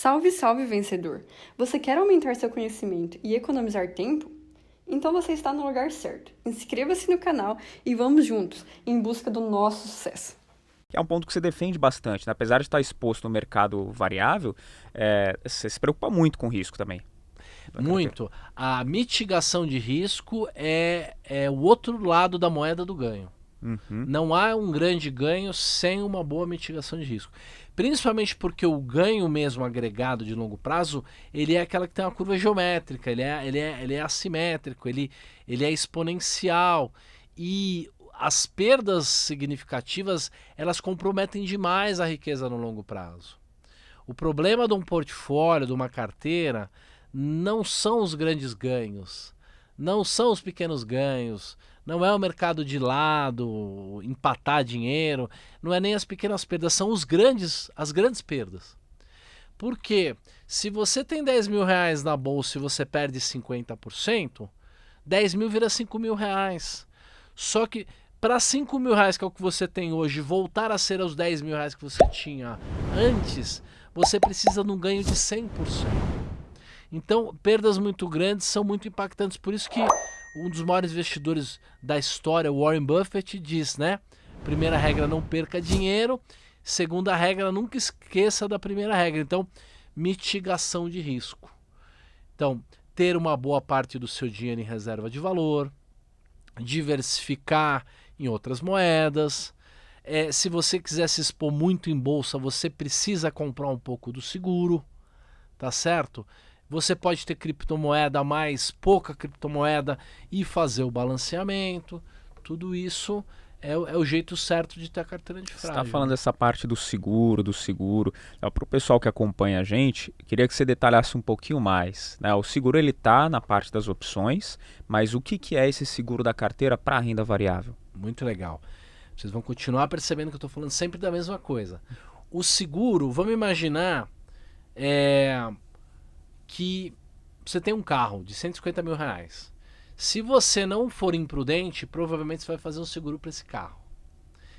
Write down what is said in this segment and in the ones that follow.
Salve, salve, vencedor! Você quer aumentar seu conhecimento e economizar tempo? Então você está no lugar certo. Inscreva-se no canal e vamos juntos em busca do nosso sucesso. É um ponto que você defende bastante, né? Apesar de estar exposto no mercado variável, você se preocupa muito com o risco também. Muito. A mitigação de risco é o outro lado da moeda do ganho. Uhum. Não há um grande ganho sem uma boa mitigação de risco. Principalmente porque o ganho mesmo agregado de longo prazo, ele é aquela que tem uma curva geométrica, ele é assimétrico, ele é exponencial. E as perdas significativas, elas comprometem demais a riqueza no longo prazo. O problema de um portfólio, de uma carteira, não são os grandes ganhos, não são os pequenos ganhos, não é o mercado de lado, empatar dinheiro, não é nem as pequenas perdas, são as grandes perdas. Porque se você tem 10 mil reais na bolsa e você perde 50%, 10 mil vira 5 mil reais. Só que para 5 mil reais, que é o que você tem hoje, voltar a ser os 10 mil reais que você tinha antes, você precisa de um ganho de 100%. Então, perdas muito grandes são muito impactantes. Por isso que um dos maiores investidores da história, Warren Buffett, diz, né? Primeira regra, não perca dinheiro. Segunda regra, nunca esqueça da primeira regra. Então, mitigação de risco. Então, ter uma boa parte do seu dinheiro em reserva de valor, diversificar em outras moedas. Se você quiser se expor muito em bolsa, você precisa comprar um pouco do seguro, tá certo? Você pode ter criptomoeda, mais pouca criptomoeda e fazer o balanceamento. Tudo isso é o jeito certo de ter a carteira de frágil. Você está falando dessa parte do seguro. Para o pessoal que acompanha a gente, queria que você detalhasse um pouquinho mais, né? O seguro ele está na parte das opções, mas o que é esse seguro da carteira para a renda variável? Muito legal. Vocês vão continuar percebendo que eu estou falando sempre da mesma coisa. O seguro, vamos imaginar que você tem um carro de 150 mil reais. Se você não for imprudente, provavelmente você vai fazer um seguro para esse carro.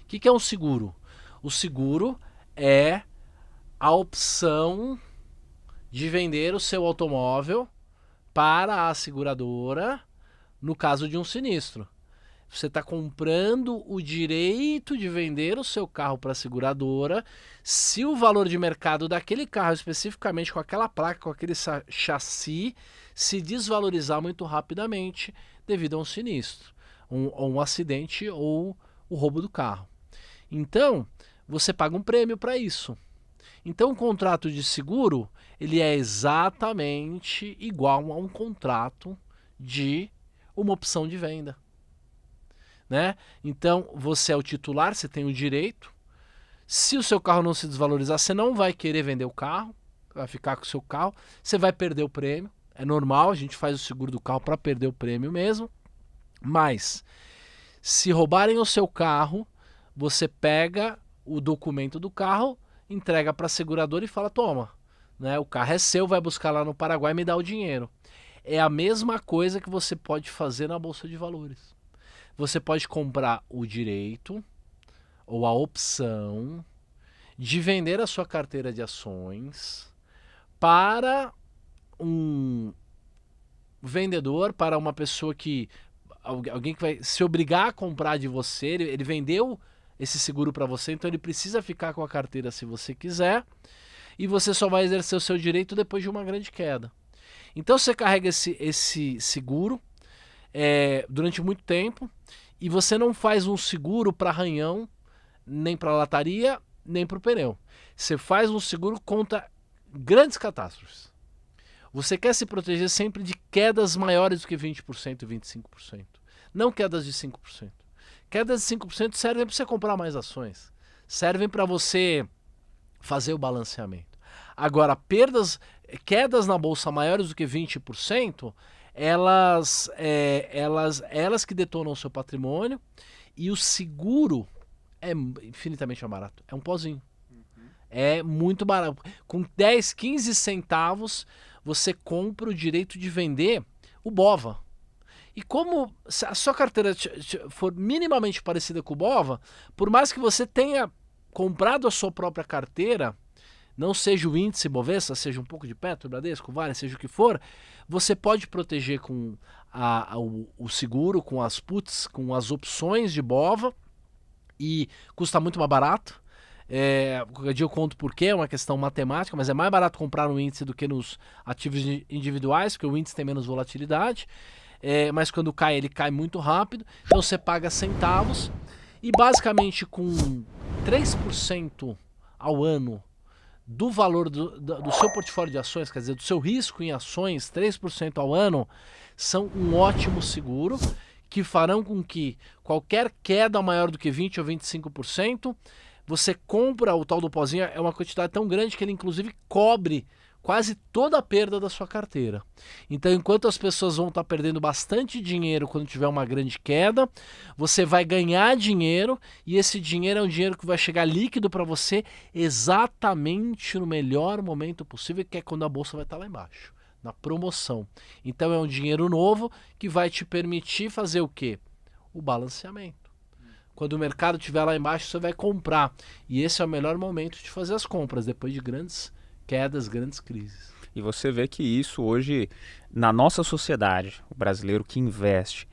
O que é um seguro? O seguro é a opção de vender o seu automóvel para a seguradora no caso de um sinistro. Você está comprando o direito de vender o seu carro para a seguradora se o valor de mercado daquele carro, especificamente com aquela placa, com aquele chassi, se desvalorizar muito rapidamente devido a um sinistro, um acidente ou o roubo do carro. Então, você paga um prêmio para isso. Então, o contrato de seguro ele é exatamente igual a um contrato de uma opção de venda. Né? Então, você é o titular, você tem o direito. Se o seu carro não se desvalorizar, você não vai querer vender o carro, vai ficar com o seu carro, você vai perder o prêmio. É normal, a gente faz o seguro do carro para perder o prêmio mesmo. Mas, se roubarem o seu carro, você pega o documento do carro, entrega para a seguradora e fala, toma, né? O carro é seu, vai buscar lá no Paraguai e me dá o dinheiro. É a mesma coisa que você pode fazer na Bolsa de Valores. Você pode comprar o direito ou a opção de vender a sua carteira de ações para um vendedor, para uma pessoa alguém que vai se obrigar a comprar de você. Ele vendeu esse seguro para você, então ele precisa ficar com a carteira se você quiser, e você só vai exercer o seu direito depois de uma grande queda. Então você carrega esse seguro durante muito tempo, e você não faz um seguro para arranhão, nem para lataria, nem para o pneu. Você faz um seguro contra grandes catástrofes. Você quer se proteger sempre de quedas maiores do que 20% e 25%. Não quedas de 5%. Quedas de 5% servem para você comprar mais ações. Servem para você fazer o balanceamento. Agora, quedas na bolsa maiores do que 20%, elas que detonam o seu patrimônio, e o seguro é infinitamente mais barato. É um pozinho. É muito barato. Com 10, 15 centavos, você compra o direito de vender o BOVA. E como se a sua carteira for minimamente parecida com o BOVA, por mais que você tenha comprado a sua própria carteira, não seja o índice Bovespa, seja um pouco de Petro, Bradesco, Vale, seja o que for, você pode proteger com o seguro, com as puts, com as opções de BOVA, e custa muito mais barato. Qualquer dia eu conto porquê, é uma questão matemática, mas é mais barato comprar no índice do que nos ativos individuais, porque o índice tem menos volatilidade, mas quando cai, ele cai muito rápido, então você paga centavos, e basicamente com 3% ao ano do valor do seu portfólio de ações, quer dizer, do seu risco em ações, 3% ao ano, são um ótimo seguro, que farão com que qualquer queda maior do que 20% ou 25%, você compra o tal do pozinho, é uma quantidade tão grande que ele inclusive cobre quase toda a perda da sua carteira. Então, enquanto as pessoas vão estar perdendo bastante dinheiro quando tiver uma grande queda, você vai ganhar dinheiro, e esse dinheiro é um dinheiro que vai chegar líquido para você exatamente no melhor momento possível, que é quando a bolsa vai estar lá embaixo, na promoção. Então é um dinheiro novo que vai te permitir fazer o quê? O balanceamento. Quando o mercado estiver lá embaixo, você vai comprar. E esse é o melhor momento de fazer as compras, depois de grandes quedas, grandes crises. E você vê que isso hoje, na nossa sociedade, o brasileiro que investe,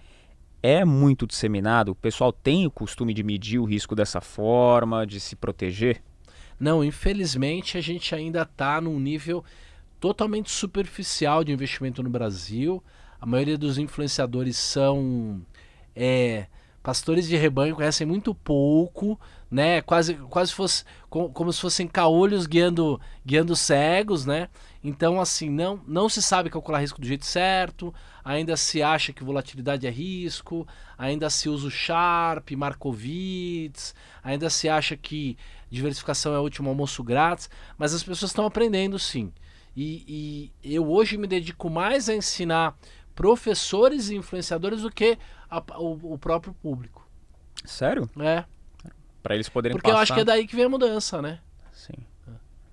é muito disseminado? O pessoal tem o costume de medir o risco dessa forma, de se proteger? Não, infelizmente a gente ainda está num nível totalmente superficial de investimento no Brasil. A maioria dos influenciadores são pastores de rebanho, conhecem muito pouco, né? Quase fosse, como se fossem caolhos guiando cegos, né? Então, assim, não se sabe calcular risco do jeito certo, ainda se acha que volatilidade é risco, ainda se usa o Sharpe, Markowitz, ainda se acha que diversificação é o último almoço grátis, mas as pessoas estão aprendendo sim. E eu hoje me dedico mais a ensinar professores e influenciadores do que o próprio público. Sério? Para eles poderem Porque eu acho que é daí que vem a mudança, né? Sim.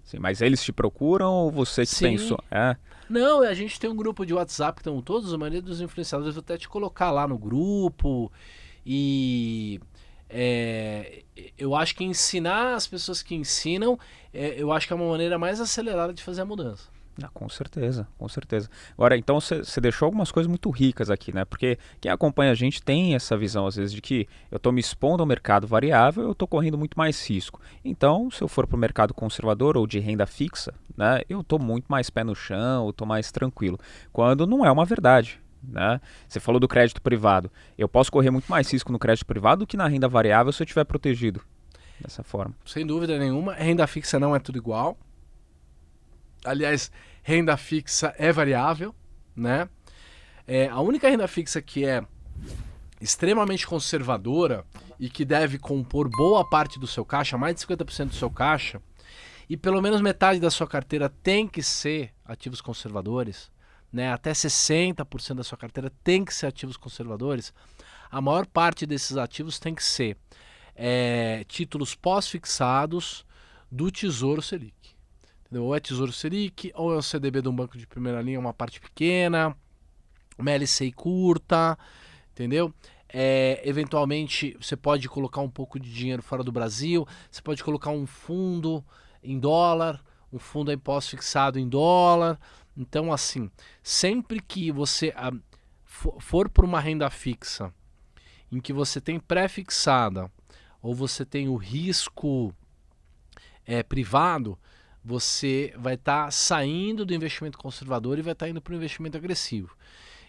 Sim, mas eles te procuram ou você que pensou? Não, a gente tem um grupo de WhatsApp que estão todos, a maioria dos influenciadores, vou até te colocar lá no grupo. E eu acho que ensinar as pessoas que ensinam, eu acho que é uma maneira mais acelerada de fazer a mudança. Com certeza, com certeza. Agora, então você deixou algumas coisas muito ricas aqui, né? Porque quem acompanha a gente tem essa visão, às vezes, de que eu estou me expondo ao mercado variável, eu estou correndo muito mais risco. Então, se eu for para o mercado conservador ou de renda fixa, né, eu estou muito mais pé no chão, eu estou mais tranquilo. Quando não é uma verdade. Né? Você falou do crédito privado. Eu posso correr muito mais risco no crédito privado do que na renda variável se eu estiver protegido dessa forma. Sem dúvida nenhuma. Renda fixa não é tudo igual. Aliás, renda fixa é variável, né? A única renda fixa que é extremamente conservadora e que deve compor boa parte do seu caixa, mais de 50% do seu caixa, e pelo menos metade da sua carteira tem que ser ativos conservadores, né? Até 60% da sua carteira tem que ser ativos conservadores. A maior parte desses ativos tem que ser títulos pós-fixados do Tesouro Selic. Ou é Tesouro Selic, ou é o CDB de um banco de primeira linha, uma parte pequena, uma LCI curta, entendeu? Eventualmente, você pode colocar um pouco de dinheiro fora do Brasil, você pode colocar um fundo em dólar, um fundo pós-fixado em dólar. Então, assim, sempre que você for por uma renda fixa, em que você tem pré-fixada, ou você tem o risco privado, você vai estar saindo do investimento conservador e vai estar indo para o investimento agressivo.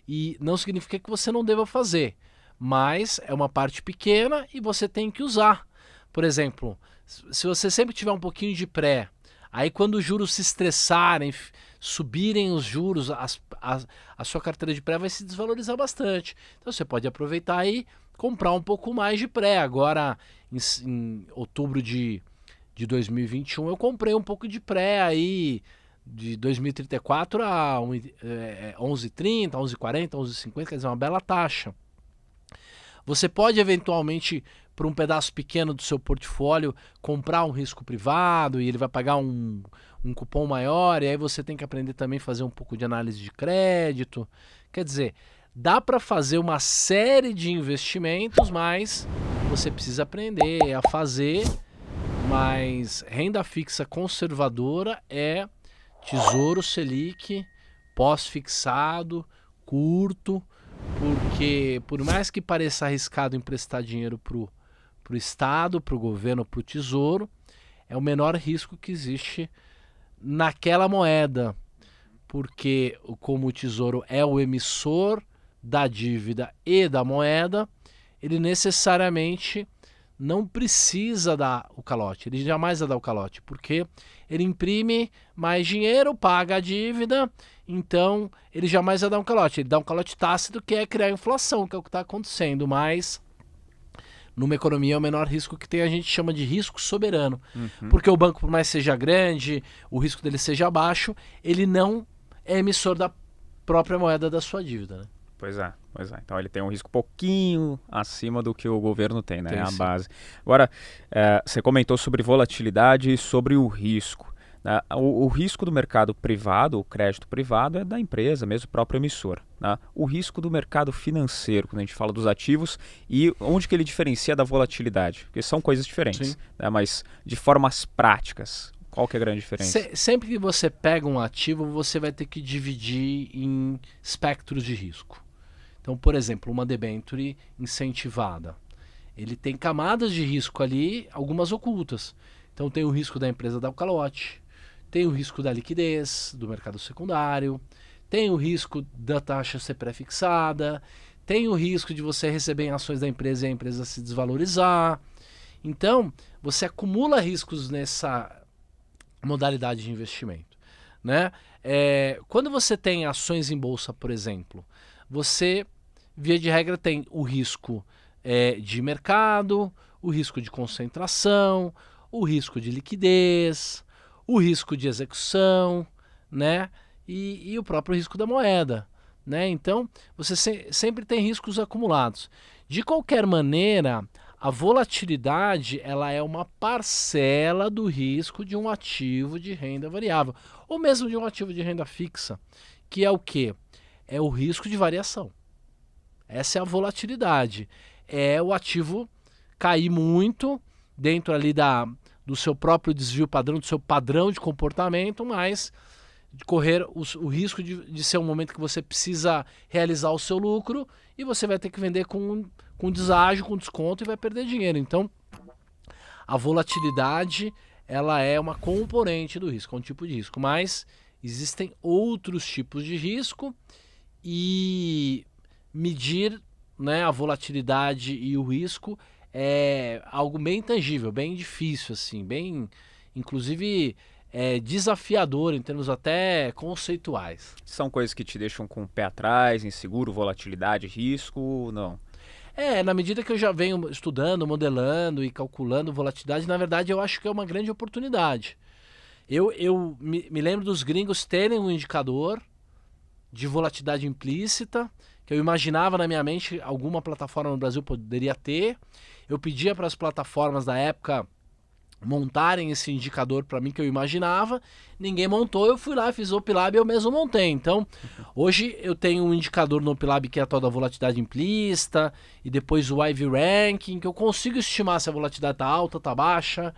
E não significa que você não deva fazer, mas é uma parte pequena e você tem que usar. Por exemplo, se você sempre tiver um pouquinho de pré, aí quando os juros se estressarem, subirem os juros, a sua carteira de pré vai se desvalorizar bastante. Então você pode aproveitar aí, comprar um pouco mais de pré. Agora, em outubro de 2021, eu comprei um pouco de pré aí, de 2034 a 11,30, 11,40, 11,50, quer dizer, uma bela taxa. Você pode eventualmente, por um pedaço pequeno do seu portfólio, comprar um risco privado e ele vai pagar um cupom maior, e aí você tem que aprender também a fazer um pouco de análise de crédito. Quer dizer, dá para fazer uma série de investimentos, mas você precisa aprender a fazer mas renda fixa conservadora é Tesouro Selic, pós-fixado, curto, porque por mais que pareça arriscado emprestar dinheiro para o Estado, para o governo, para o Tesouro, é o menor risco que existe naquela moeda, porque como o Tesouro é o emissor da dívida e da moeda, ele necessariamente não precisa dar o calote, ele jamais vai dar o calote, porque ele imprime mais dinheiro, paga a dívida, então ele jamais vai dar um calote. Ele dá um calote tácito, que é criar inflação, que é o que está acontecendo, mas numa economia é o menor risco que tem, a gente chama de risco soberano, porque o banco, por mais que seja grande, o risco dele seja baixo, ele não é emissor da própria moeda da sua dívida, né? Pois é. Então ele tem um risco pouquinho acima do que o governo tem, né? Tem, A sim. base. Agora, você comentou sobre volatilidade e sobre o risco, né? O risco do mercado privado, o crédito privado, é da empresa, mesmo o próprio emissor, né? O risco do mercado financeiro, quando a gente fala dos ativos, e onde que ele diferencia da volatilidade? Porque são coisas diferentes, né? Mas de formas práticas, qual que é a grande diferença? Sempre que você pega um ativo, você vai ter que dividir em espectros de risco. Então, por exemplo, uma debenture incentivada. Ele tem camadas de risco ali, algumas ocultas. Então tem o risco da empresa dar o calote, tem o risco da liquidez, do mercado secundário, tem o risco da taxa ser pré-fixada, tem o risco de você receber em ações da empresa e a empresa se desvalorizar. Então, você acumula riscos nessa modalidade de investimento, né? Quando você tem ações em bolsa, por exemplo, você, via de regra, tem o risco de mercado, o risco de concentração, o risco de liquidez, o risco de execução, né? E o próprio risco da moeda, né? Então, você sempre tem riscos acumulados. De qualquer maneira, a volatilidade, ela é uma parcela do risco de um ativo de renda variável, ou mesmo de um ativo de renda fixa, que é o quê? É o risco de variação. Essa é a volatilidade. É o ativo cair muito dentro ali do seu próprio desvio padrão, do seu padrão de comportamento, mas de correr o risco de ser um momento que você precisa realizar o seu lucro e você vai ter que vender com deságio, com desconto, e vai perder dinheiro. Então, a volatilidade, ela é uma componente do risco, é um tipo de risco, mas existem outros tipos de risco e medir, né, a volatilidade e o risco é algo bem tangível, bem difícil, assim, bem, inclusive, desafiador em termos até conceituais. São coisas que te deixam com o pé atrás, inseguro, volatilidade, risco, não? Na medida que eu já venho estudando, modelando e calculando volatilidade, na verdade eu acho que é uma grande oportunidade. Eu me lembro dos gringos terem um indicador de volatilidade implícita, que eu imaginava na minha mente alguma plataforma no Brasil poderia ter. Eu pedia para as plataformas da época montarem esse indicador para mim que eu imaginava, ninguém montou, eu fui lá, fiz o OPLAB e eu mesmo montei. Então, hoje eu tenho um indicador no OPLAB que é a tal da volatilidade implícita, e depois o IV Ranking, que eu consigo estimar se a volatilidade está alta, está baixa,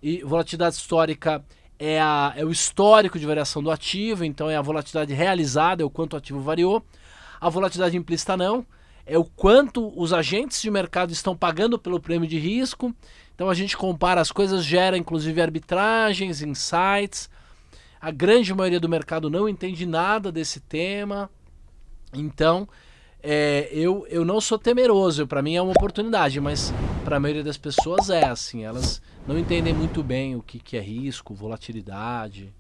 e volatilidade histórica é o histórico de variação do ativo, então é a volatilidade realizada, é o quanto o ativo variou. A volatilidade implícita não, é o quanto os agentes de mercado estão pagando pelo prêmio de risco. Então a gente compara as coisas, gera inclusive arbitragens, insights. A grande maioria do mercado não entende nada desse tema. Então eu não sou temeroso, para mim é uma oportunidade, mas para a maioria das pessoas assim, elas não entendem muito bem o que é risco, volatilidade,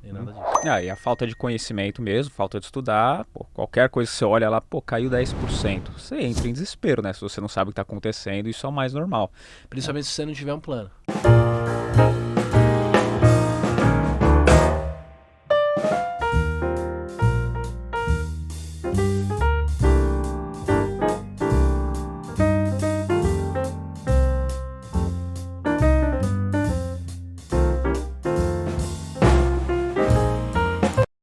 nem nada disso. E a falta de conhecimento mesmo, falta de estudar, qualquer coisa que você olha lá, caiu 10%. Você entra em desespero, né? Se você não sabe o que está acontecendo, isso é o mais normal. Principalmente se você não tiver um plano.